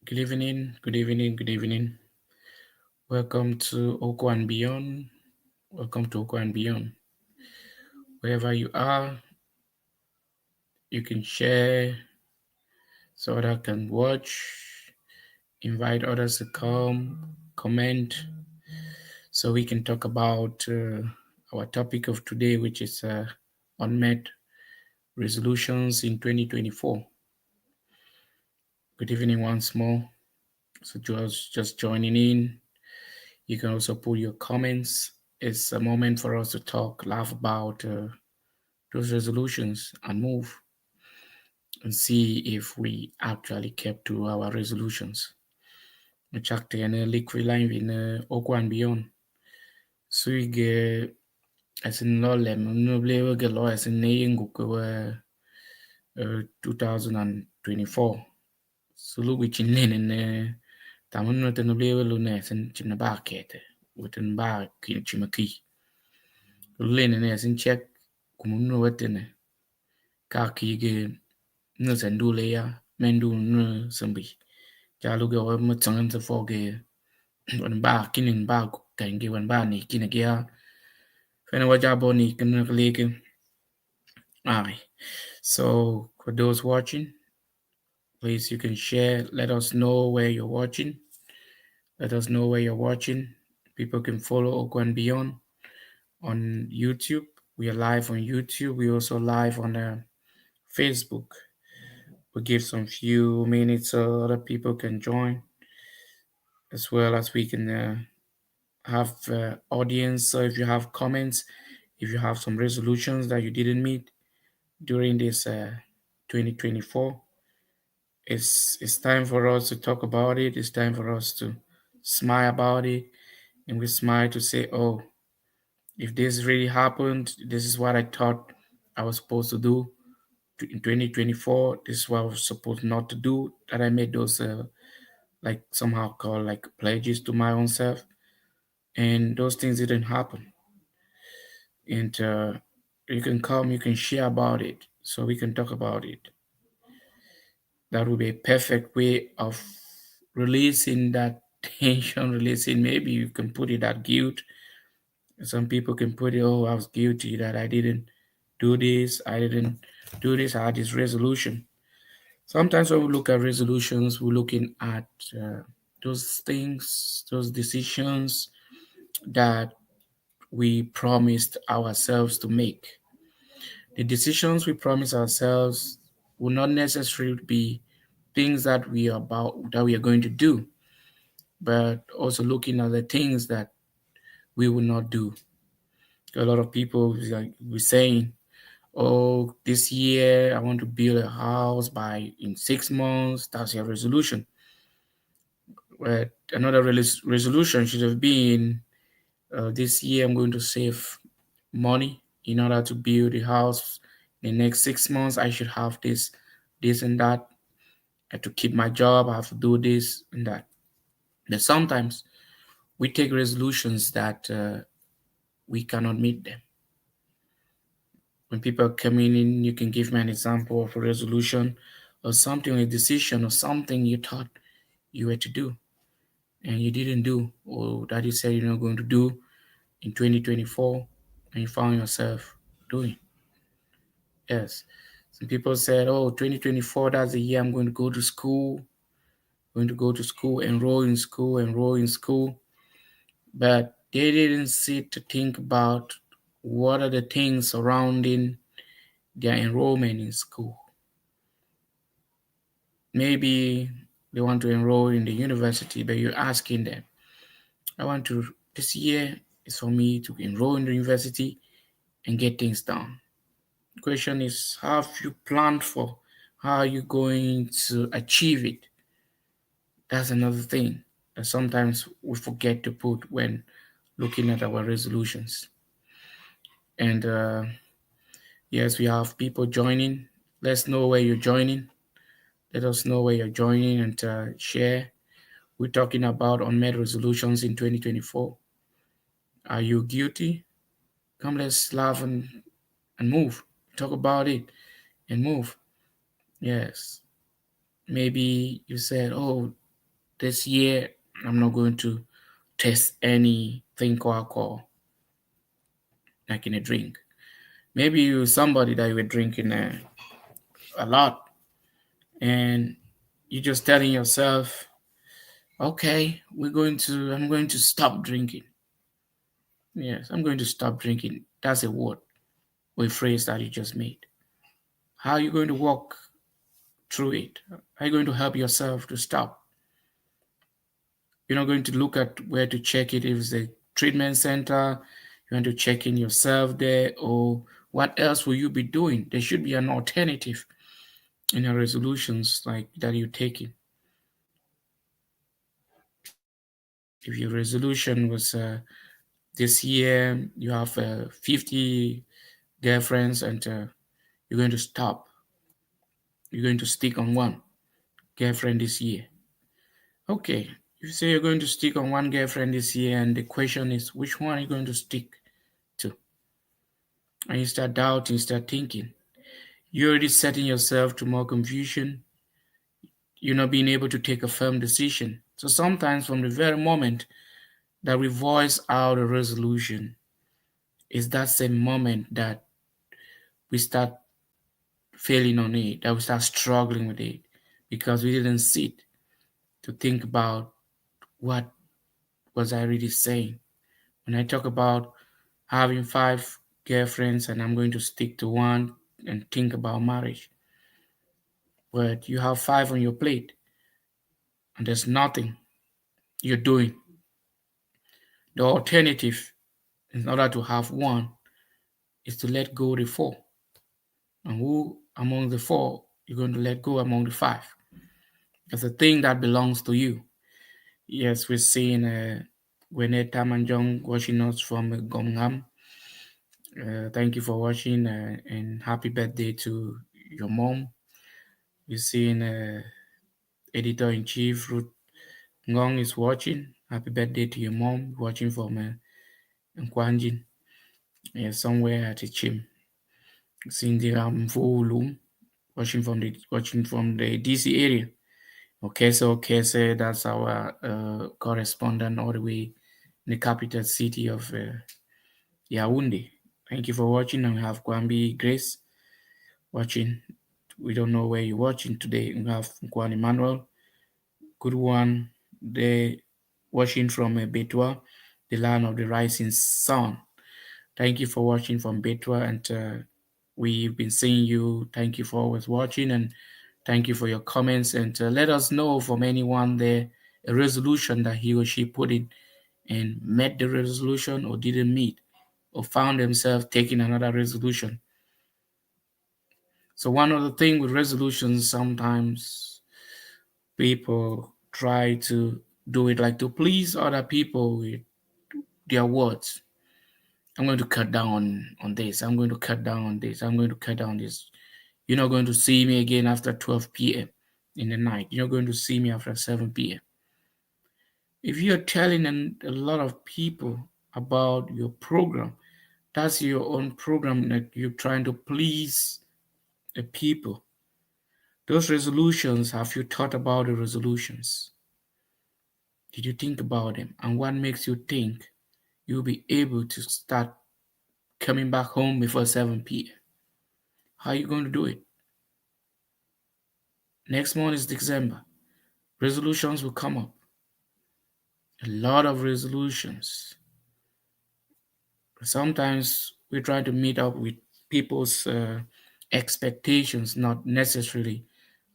Good evening, good evening, good evening. Welcome to Oko and Beyond. Welcome to Oko and Beyond. Wherever you are, you can share so others can watch, invite others to come, comment, so we can talk about our topic of today, which is Unmet Resolutions in 2024. Good evening once more. So just joining in. You can also put your comments. It's a moment for us to talk, laugh about those resolutions and move and see if we actually kept to our resolutions. Chakte and liquid line in Oko and Beyond. So you get as in law lemon, no blame get law as in name 2024. So look which in linen tamun no ten blame lunes and chinabaket within bar kinchimaki. Linen as in check kumuno wetene kaki ge no sendule ya mendu no sambi. Jaluga wa mutangan sa foge wan ba kinin ba kangi wan ba ni kinagia fena wajabo ni kinakalikin. Aye. So for those watching, please you can share. Let us know where you're watching. Let us know where you're watching. People can follow Oko and Beyond on YouTube. We are live on YouTube. We also live on Facebook. We give some few minutes so other people can join, as well as we can have audience. So if you have comments, if you have some resolutions that you didn't meet during this 2024, it's time for us to talk about it. It's time for us to smile about it, and we smile to say, "Oh, if this really happened, this is what I thought I was supposed to do in 2024. This is what I was supposed not to do. That I made those like somehow called like pledges to my own self, and those things didn't happen. And you can come, you can share about it, so we can talk about it. That would be a perfect way of releasing that tension, releasing maybe you can put it that guilt. Some people can put it, oh, I was guilty that I didn't do this, I didn't do this, I had this resolution. Sometimes when we look at resolutions, we're looking at those things, those decisions that we promised ourselves to make. The decisions we promise ourselves will not necessarily be things that we are going to do, but also looking at the things that we will not do. A lot of people like we saying, "Oh, this year I want to build a house by in 6 months." That's your resolution. But another resolution should have been, "This year I'm going to save money in order to build a house. In the next 6 months, I should have this and that. To keep my job, I have to do this and that." But sometimes we take resolutions that we cannot meet them. When people come in, you can give me an example of a resolution or something, a decision or something you thought you were to do and you didn't do, or that you said you're not going to do in 2024 and you found yourself doing. Yes. Some people said, oh, 2024, that's the year I'm going to go to school, going to go to school, enroll in school, enroll in school. But they didn't sit to think about what are the things surrounding their enrollment in school. Maybe they want to enroll in the university, but you're asking them, this year is for me to enroll in the university and get things done. The question is, how have you planned for? How are you going to achieve it? That's another thing that sometimes we forget to put when looking at our resolutions. And yes, we have people joining. Let's know where you're joining. Let us know where you're joining and share. We're talking about unmet resolutions in 2024. Are you guilty? Come, let's laugh and move. Talk about it and move. Yes. Maybe you said, oh, this year I'm not going to test anything called alcohol, like in a drink. Maybe you somebody that you were drinking a lot, and you're just telling yourself, okay, I'm going to stop drinking. Yes, I'm going to stop drinking. That's a word or a phrase that you just made. How are you going to walk through it? How are you going to help yourself to stop? You're not going to look at where to check it, if it's a treatment center, you want to check in yourself there, or what else will you be doing? There should be an alternative in your resolutions like that you're taking. If your resolution was this year you have 50 girlfriends and you're going to stop, you're going to stick on one girlfriend this year. Okay, you say you're going to stick on one girlfriend this year, and the question is, which one are you going to stick to? And you start doubting, you start thinking. You're already setting yourself to more confusion. You're not being able to take a firm decision. So sometimes, from the very moment that we voice out a resolution, is that same moment that we start failing on it, that we start struggling with it, because we didn't sit to think about what was I really saying. When I talk about having 5 girlfriends and I'm going to stick to one and think about marriage, but you have 5 on your plate and there's nothing you're doing. The alternative, in order to have one, is to let go of the 4. And who among the 4 you're going to let go among the 5? That's a thing that belongs to you. Yes, we're seeing Gwyneth Tamanjong watching us from Gomngam. Thank you for watching and happy birthday to your mom. We're seeing Editor-in-Chief Ruth Ngong is watching. Happy birthday to your mom, watching from Nkwanjin, somewhere at Ichim. Cindy Ramfulum, watching from the DC area. Okay, that's our correspondent all the way in the capital city of Yaoundé. Thank you for watching, and we have Kwambi Grace watching. We don't know where you're watching today. We have Kwan Emmanuel, good one. They watching from Betwa, the land of the rising sun. Thank you for watching from Betwa, and we've been seeing you. Thank you for always watching, and thank you for your comments. And let us know from anyone there a resolution that he or she put in and met the resolution or didn't meet, or found themselves taking another resolution. So one of the things with resolutions, sometimes people try to do it like to please other people with their words. I'm going to cut down on this. I'm going to cut down on this. I'm going to cut down this. You're not going to see me again after 12 p.m. in the night. You're not going to see me after 7 p.m. If you're telling a lot of people about your program, that's your own program that you're trying to please the people. Those resolutions, have you thought about the resolutions? Did you think about them? And what makes you think you'll be able to start coming back home before 7 p.m.? How are you going to do it? Next month is December. Resolutions will come up. A lot of resolutions. Sometimes we try to meet up with people's expectations, not necessarily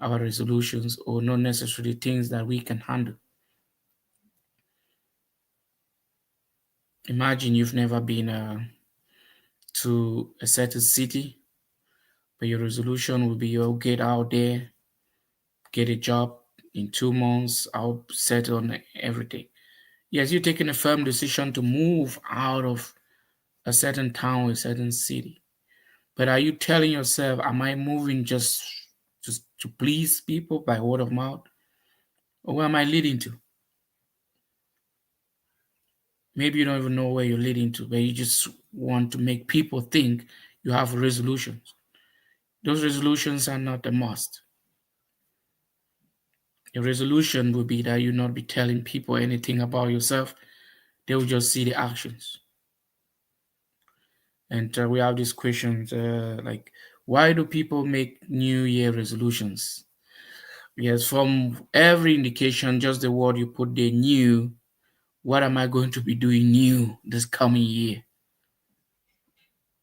our resolutions or not necessarily things that we can handle. Imagine you've never been to a certain city, but your resolution will be, oh, get out there, get a job in 2 months, I'll settle on everything. Yes, you're taking a firm decision to move out of a certain town, a certain city. But are you telling yourself, am I moving just to please people by word of mouth? Or where am I leading to? Maybe you don't even know where you're leading to, but you just want to make people think you have resolutions. Those resolutions are not a must. Your resolution will be that you not be telling people anything about yourself. They will just see the actions. And we have these questions like, why do people make New Year resolutions? Yes, from every indication, just the word you put there, new. What am I going to be doing new this coming year?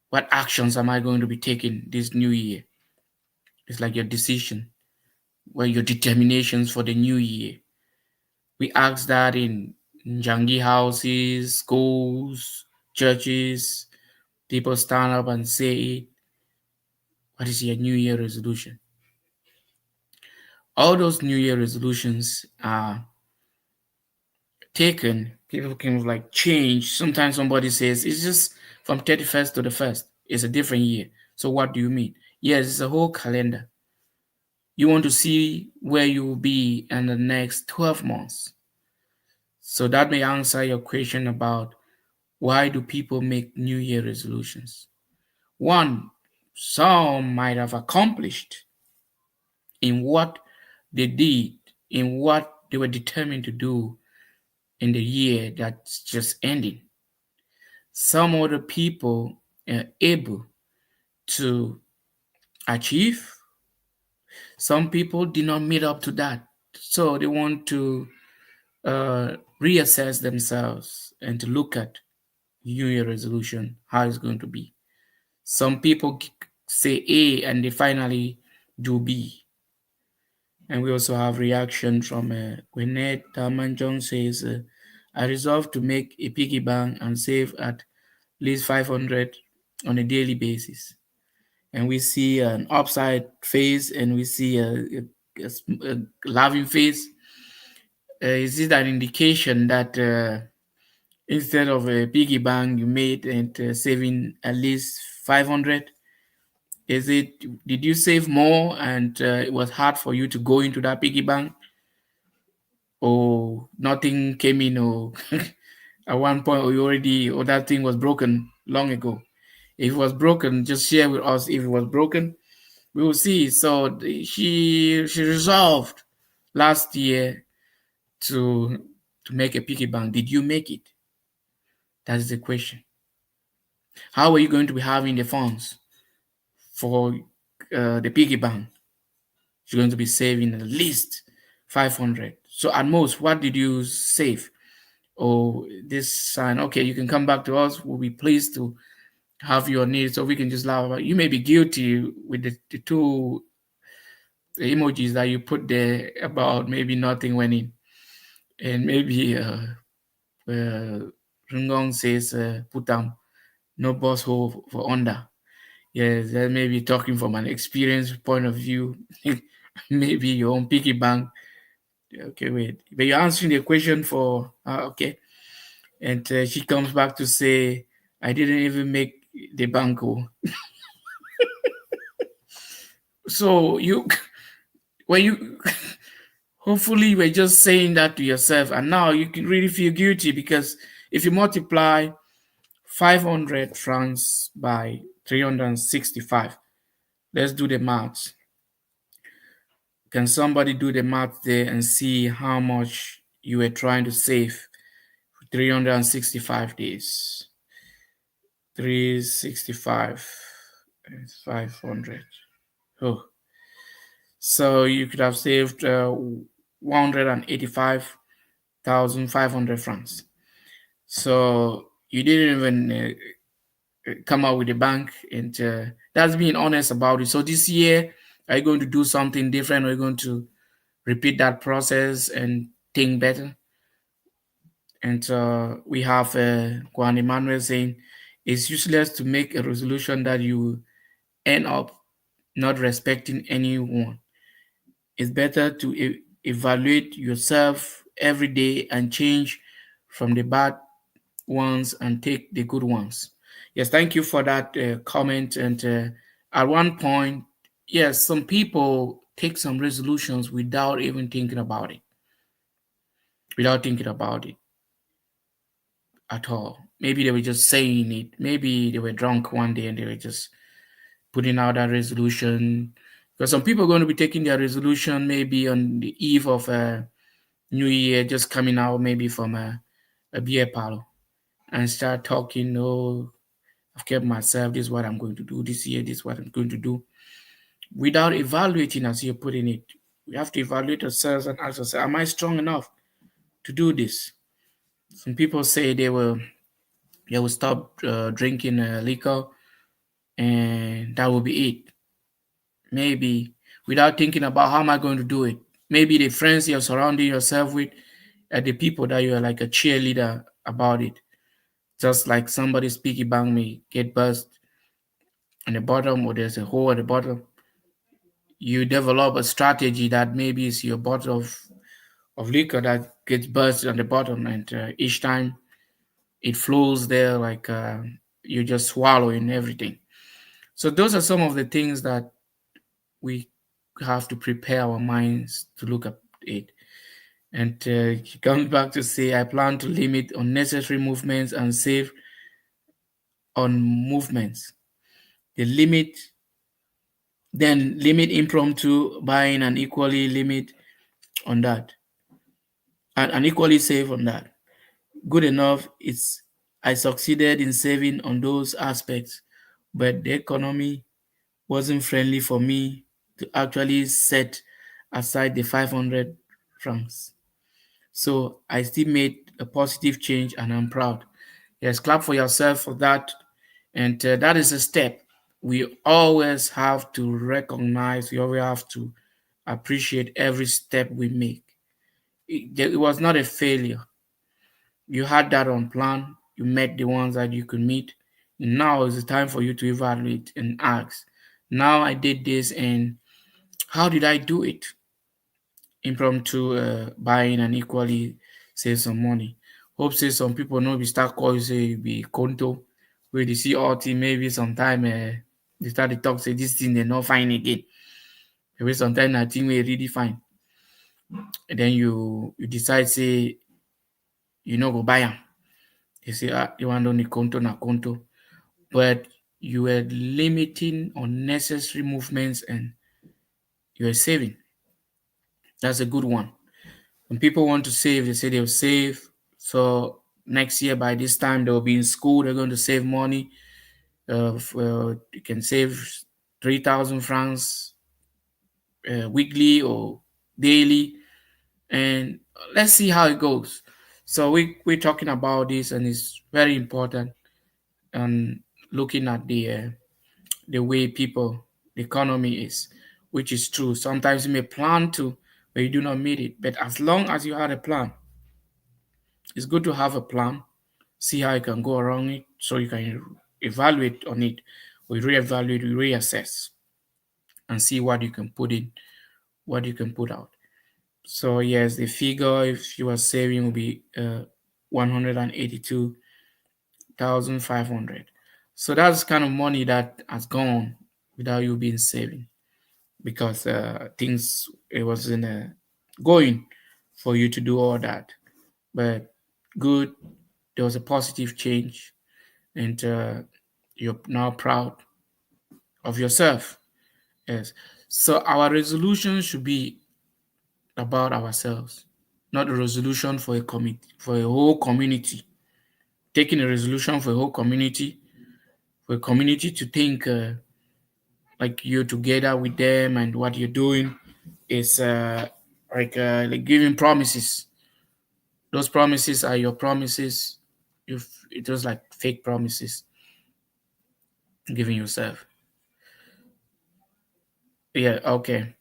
What actions am I going to be taking this new year? It's like your decision, well, your determinations for the new year. We ask that in Jangi houses, schools, churches. People stand up and say, what is your New Year resolution? All those New Year resolutions are taken. People can like change. Sometimes somebody says it's just from 31st to the 1st. It's a different year. So what do you mean? Yes, it's a whole calendar. You want to see where you will be in the next 12 months. So that may answer your question about why do people make New Year resolutions? One, some might have accomplished in what they did, in what they were determined to do in the year that's just ending. Some other people are able to achieve. Some people did not meet up to that. So they want to reassess themselves and to look at New Year resolution, how it's going to be. Some people say A and they finally do B. And we also have reaction from Gwyneth Talman John says, I resolve to make a piggy bank and save at least 500 on a daily basis. And we see an upside face and we see a laughing face. Is it an indication that instead of a piggy bank you made and saving at least 500? Is it, did you save more and it was hard for you to go into that piggy bank? Or nothing came in, or at one point or you already, or that thing was broken long ago? If it was broken, just share with us. If it was broken, we will see. So she resolved last year to make a piggy bank. Did you make it? That's the question. How are you going to be having the funds for the piggy bank? You're going to be saving at least 500. So at most, what did you save? Oh, this sign. Okay, you can come back to us. We'll be pleased to have your needs, so we can just laugh about. You may be guilty with the two emojis that you put there about maybe nothing went in, and maybe Rungong says putam no boss hole for under. Yes, that may be talking from an experience point of view. Maybe your own piggy bank. Okay, wait, but you're answering the question for okay. And she comes back to say, I didn't even make the banco. So you, when you, hopefully you were just saying that to yourself, and now you can really feel guilty because if you multiply 500 francs by 365, let's do the maths. Can somebody do the math there and see how much you were trying to save for 365 days? 365 is 500. Oh, so you could have saved 185,500 francs. So you didn't even come out with a bank, and that's being honest about it. So this year, are you going to do something different? Are you going to repeat that process and think better? And we have Juan Emmanuel saying it's useless to make a resolution that you end up not respecting anyone. It's better to evaluate yourself every day and change from the bad ones and take the good ones. Yes, thank you for that comment. And at one point, yes, some people take some resolutions without even thinking about it, without thinking about it at all. Maybe they were just saying it. Maybe they were drunk one day and they were just putting out that resolution Because some people are going to be taking their resolution maybe on the eve of New Year, just coming out maybe from a beer parlor and start talking. Oh, I've kept myself. This is what I'm going to do this year. This is what I'm going to do. Without evaluating, as you're putting it, we have to evaluate ourselves and ask ourselves, am I strong enough to do this? Some people say they will stop drinking liquor, and that will be it. Maybe without thinking about how am I going to do it. Maybe the friends you're surrounding yourself with are the people that you are like a cheerleader about it. Just like somebody speaky bang me get burst on the bottom, or there's a hole at the bottom. You develop a strategy that maybe is your bottle of liquor that gets burst on the bottom, and each time it flows there like you just swallowing everything. So those are some of the things that we have to prepare our minds to look at it. And he comes back to say, I plan to limit unnecessary movements and save on movements. The limit, then limit impromptu buying and equally limit on that, and equally save on that. Good enough, it's I succeeded in saving on those aspects, but the economy wasn't friendly for me to actually set aside the 500 francs. So I still made a positive change and I'm proud. Yes, clap for yourself for that. And that is a step. We always have to recognize, we always have to appreciate every step we make. It was not a failure. You had that on plan, you met the ones that you could meet. Now is the time for you to evaluate and ask. Now I did this, and how did I do it? Impromptu buying and equally save some money. Hope say some people know we start call say you be conto, where they see all thing maybe sometime they start to talk say this thing they not fine again. Maybe sometimes I think we really fine. And then you decide say you know go buy them. They say you want only conto na conto. But you were limiting unnecessary movements and you are saving. That's a good one. When people want to save, they say they'll save. So next year by this time they'll be in school. They're going to save money. You can save 3,000 francs weekly or daily, and let's see how it goes. So we're talking about this, and it's very important. And looking at the way people, the economy is, which is true. Sometimes you may plan to, but you do not meet it. But as long as you had a plan, it's good to have a plan, see how you can go around it so you can evaluate on it. We reevaluate, we reassess, and see what you can put in, what you can put out. So yes, the figure if you are saving will be 182,500. So that's kind of money that has gone without you being saving, because things it wasn't going for you to do all that. But good, there was a positive change, and you're now proud of yourself. Yes. So our resolution should be about ourselves, not a resolution for for a whole community. Taking a resolution for a whole community, for a community to think like you're together with them and what you're doing is like giving promises. Those promises are your promises. It was like fake promises giving yourself. Yeah, okay.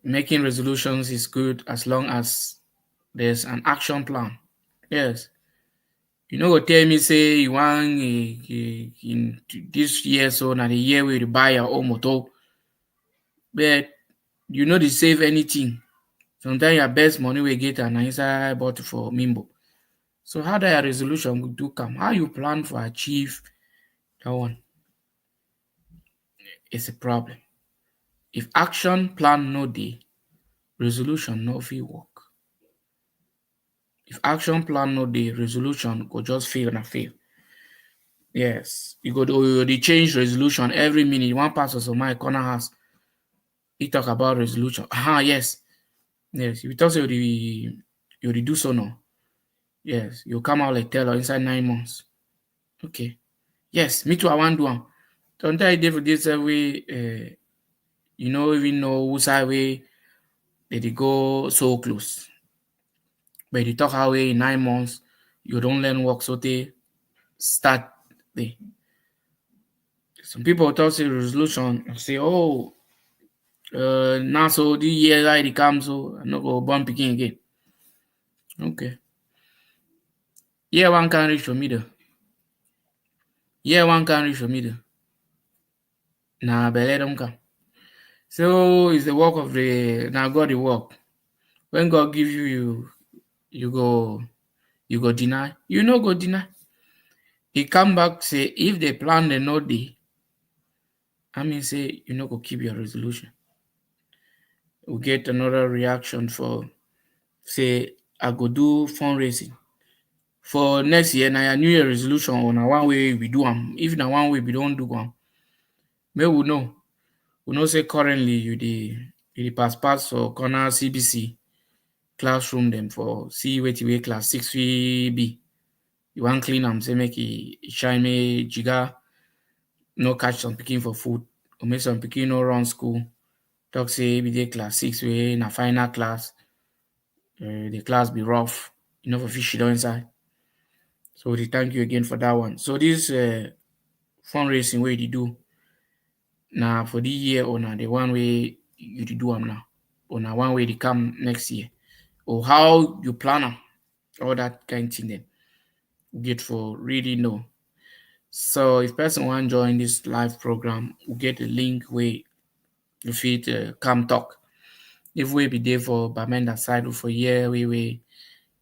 Making resolutions is good as long as there's an action plan. Yes. You know what tell me say you want in this year so now the year where you buy your own motor, but you know they save anything. Sometimes your best money will get an inside bottle for Mimbo. So how that resolution do come? How you plan for achieve that one is a problem. If action plan no dey, resolution no fit work. If action plan no dey, resolution go just fail na fail. Yes, you go dey change resolution every minute. One pass of my corner house. he talk about resolution. Yes. Yes. If you talk say you do so now. Yes. You come out like tell inside 9 months. Okay. Yes, me too, I want do am. Sometimes e dey for this way you no even know who side way they go so close. But you talk how way in 9 months, you don't learn work so they start there. Some people talk say resolution say, oh, now so the year I come so I no go born picking again. Okay. Yeah, one can reach for me though. Yeah, one can reach for me though. Nah, but let them come. So it's the work of the now God the work. When God give you go deny. You no go deny. He come back say if the plan they no dey, I mean say you no go keep your resolution. We get another reaction for say I go do fundraising. For next year, na your New Year resolution or na one way we do am. If na one way we don't do am, may we know. We know say currently you dey pass for corner CBC classroom them for see wetin wey class 6 fit be. You wan clean am say make e shine make jiga no catch some pikin for food or make some pikin no run school. Talk say be dey class 6 wey na final class, the class be rough, you know for fit shit inside. So we thank you again for that one. So this fundraising wey you do now for the year or na the one way you dey do am now or na one way they come next year or how you plan am, all that kind thing then get for really know. So if person want join this live program, we get a link where you fit come talk. If we be there for Bamenda side or for year we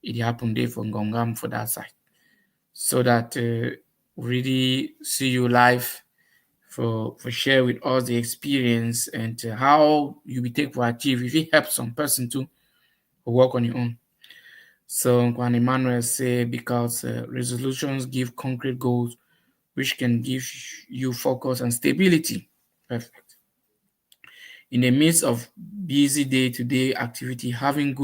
it happen there for Ngongam for that side. So that really see you live for share with us the experience and how you be take for achieve. If it help some person to work on your own. So Juan Emmanuel say because resolutions give concrete goals which can give you focus and stability. Perfect. In the midst of busy day-to-day activity, having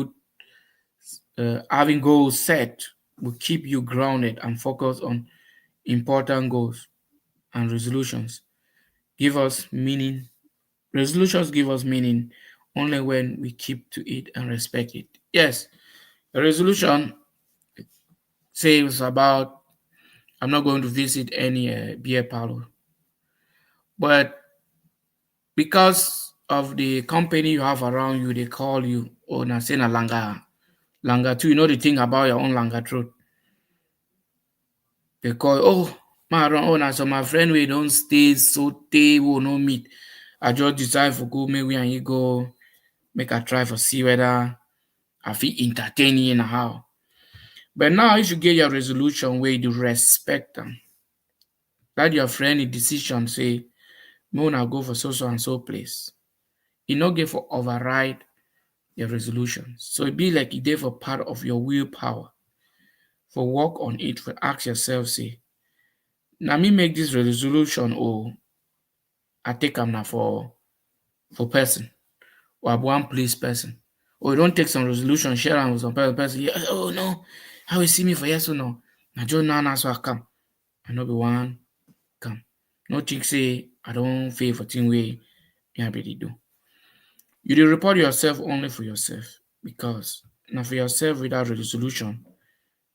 goals set will keep you grounded and focused on important goals and resolutions. Give us meaning. Resolutions give us meaning only when we keep to it and respect it. Yes, a resolution says about I'm not going to visit any beer parlor, but because of the company you have around you, they call you, oh, na say na langa too. You know the thing about your own langa truth. They call, oh, my around, oh, now so my friend we don't stay so they will no meet. I just decide for go, maybe and you go make a try for see whether I feel entertain you in how. But now if you get your resolution where you respect them, that your friend in decision say, me wanna go for so and so place. You not get for override your resolution. So it be like it there for part of your willpower. For work on it, for ask yourself, say, now me make this resolution or I take them now for person or I want please person. Or you don't take some resolution, share them with some person. Yeah, oh no, how you see me for yes or no? Now just now so I come. I know be one come. No think say I don't feel for thing way me ability do. You dey report yourself only for yourself because now for yourself without a resolution,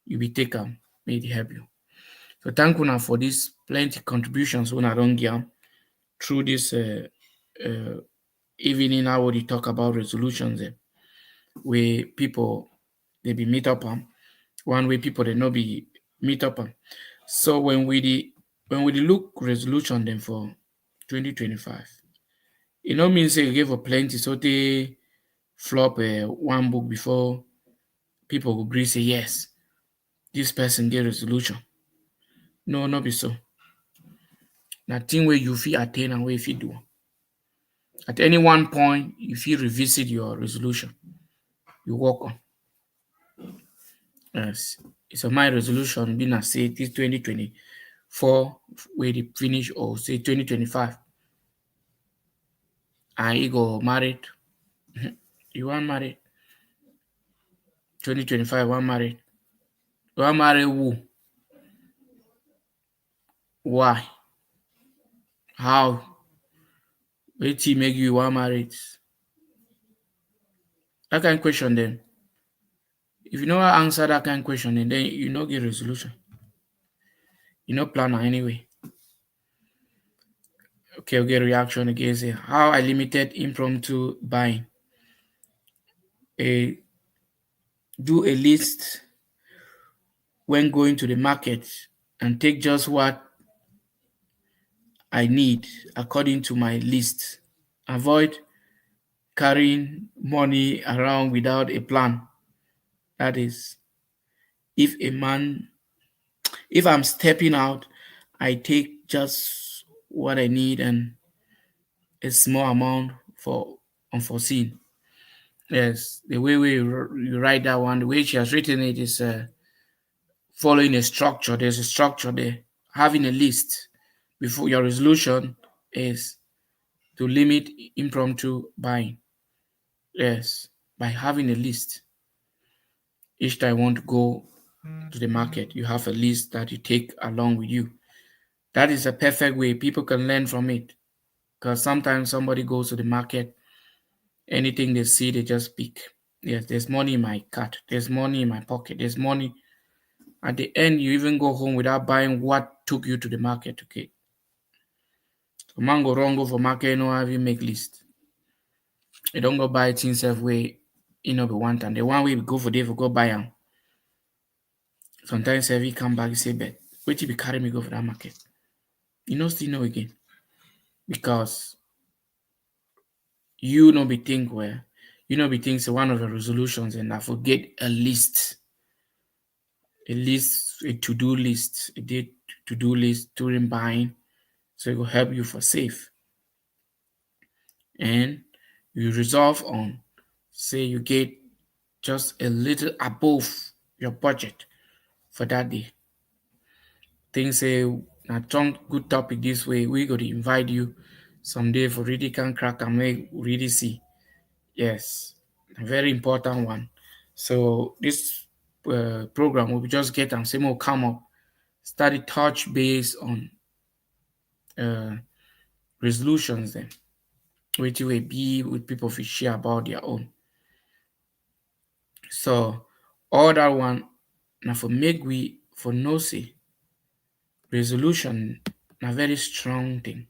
you be take am make it help you. So thank you now for this plenty contributions when I don't get through this uh, evening. I already talk about resolutions where people they be meet up on one way people they not be meet up on. So when we look resolution then for 2025, it no mean say you give a plenty so they flop one book before people will agree say yes, this person get resolution. No, not be so. Nothing where you feel attain and where if you do. At any one point, if you revisit your resolution, you work on. Yes. It's a my resolution being a say this 2024 where they finish or say 2025. I go married. You want married? 2025 want married. You want marry who? Why? How? Wetin make you want married? That kind of question then. If you know how answer that kind of question, then you no get resolution. You no plan anyway. Okay, we get reaction again. Say how I limited impromptu buying. A do a list when going to the market and take just what I need according to my list. Avoid carrying money around without a plan. That is, if a man, if I'm stepping out, I take just what I need and a small amount for unforeseen. Yes, the way you write that one, the way she has written it is following a structure. There's a structure there. Having a list before your resolution is to limit impromptu buying. Yes, by having a list. Each time you want to go to the market, you have a list that you take along with you. That is a perfect way people can learn from it. Because sometimes somebody goes to the market, anything they see, they just pick. Yes, there's money in my cart, there's money in my pocket, there's money. At the end, you even go home without buying what took you to the market. Okay. So man go wrong go for market, you know how you make list. You don't go buy things halfway, you know, be one time. The one way we go for there, we go buy them. Sometimes if you come back, you say, but wait till you carry me go for that market. You know, still know again. Because you know be think where you know be think say one of the resolutions and I forget a list, a to-do list, a day to-do list during buying. So it will help you for safe. And you resolve on say you get just a little above your budget for that day. Things say a good topic this way. We got to invite you someday for really can crack and make really see. Yes, a very important one. So this program will just get and say more come up, study touch base on uh, resolutions then, which will be with people who share about their own. So all that one now for make we for no say resolution a very strong thing.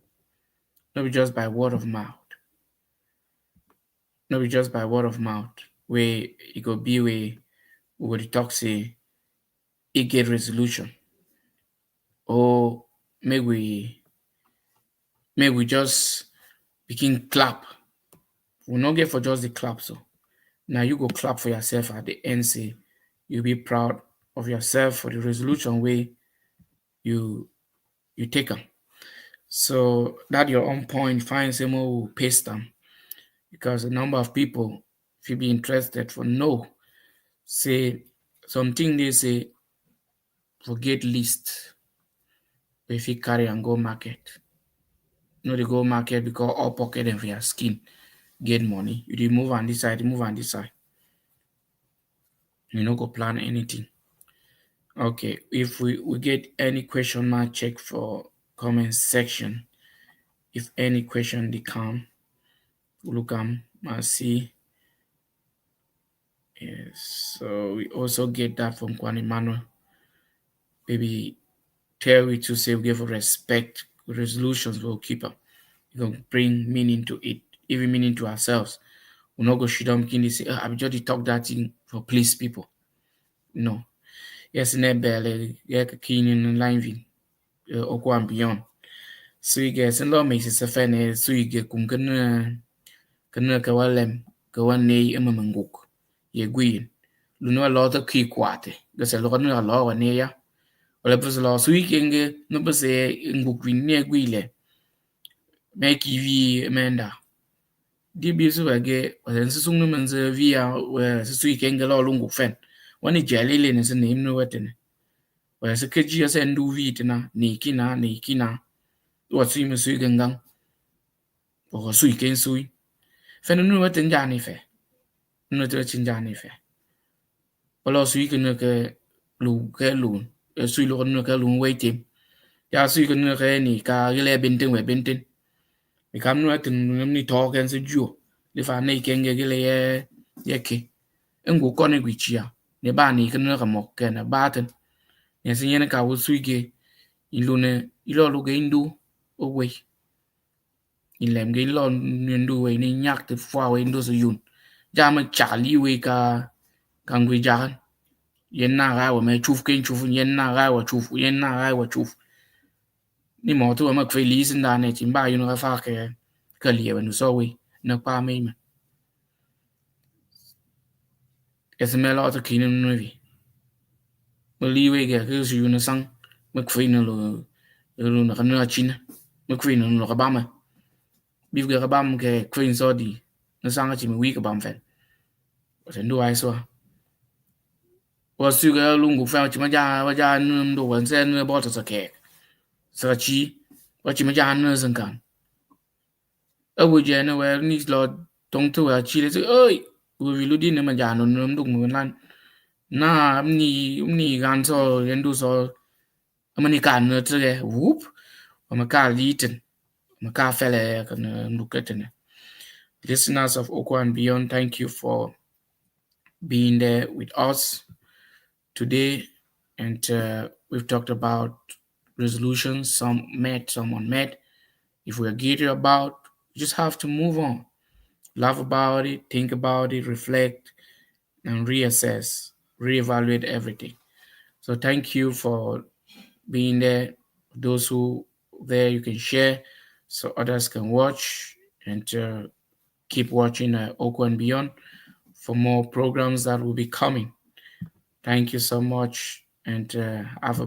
Not just by word of mouth. Not just by word of mouth. Where it could be where we would talk say it get resolution. Or maybe we just begin clap. We not get for just the clap so. Now you go clap for yourself at the end say you be proud of yourself for the resolution way you take them. So that your own point, find some more paste them because a number of people, if you be interested for no, say something they say forget list if you carry and go market. No, they go market because all pocket and for your skin get money. You move on this side, move on this side. You no go plan anything. Okay, if we get any question mark, check for comment section. If any question they come, look and see. Yes, so we also get that from Kwan Emmanuel. Maybe tell we to say we give respect resolutions we'll keep up. You can bring meaning to it, even meaning to ourselves. We're not go shoot them can say, oh, I'm just talk that thing for please people. No. Yes, in that belly, yeah, keen in line or go and beyond. So you get a lot makes it a fan, so you get can kawalem, go one nay a mamanguk. Ye gwin. Luno a lot of key quate. There's a lot of law and near. Well, a law so we can get no say in book near gwile. Make you Amanda. Di bisu age and sung no man's via where so you can get all lungu fen. One is jelly lane is a name no wetin. Where a KGS and do vitina, nikina. What's him so you can gang. Or so you can sui. Fe no wetin jani fe. No te chin jani fe. Olo sui ke no ke lu ke lu. Sui lu no ke lu waiting. Ya sui ke no ke ni ka gele bintin we bintin. Mi kam no wetin ni talk en se juo. Le fa nei kenge gele ye ke. Ngu kone gwichia. Ne ba ni ke no ka mo ke na baten. Ne se yene ka wo sui ke ilune ilo lu ke indu o we. Ilem ke ilo ndu we ni nyak te fwa we indu so yun. Jama chali we ka ngwi jagan. Yen na ga wa me chuf ken chuf yen na ga wa chuf yen na ga wa chuf. Ni mo tu ma kwe li sin da ne chin ba yun ga fa ke lie wa nu so we na pa me ma. Es me lo to kin nu vi. Mo li we ke ke su yun sang ma kwe no lo na kan na chin. Ma kwe no lo ka ba ma. Bi ga ba ma ke kwe so di. Na sang ga chi mi wi ka ba ma fe. Wa sen du ai so. Wa su ga lu ngu fa chi ma ja nu do wan sen ne bo to sa ke. Sa chi wa chi ma ja nu san kan. A wo je na we ni lo tong tu a chi le se ơi. Wo vi lu di ne ma ja no num du mu lan. Na ni gan so yen du so. Amani kan ne te ge whoop. Ma ka li ten. Ma ka fe le kan nu ke ten. Listeners of Oko and Beyond, thank you for being there with us today. And we've talked about resolutions, some met, some unmet. If we're guilty about, you just have to move on. Laugh about it, think about it, reflect, and reassess, reevaluate everything. So thank you for being there. Those who there, you can share so others can watch and keep watching Oko and Beyond for more programs that will be coming. Thank you so much and have a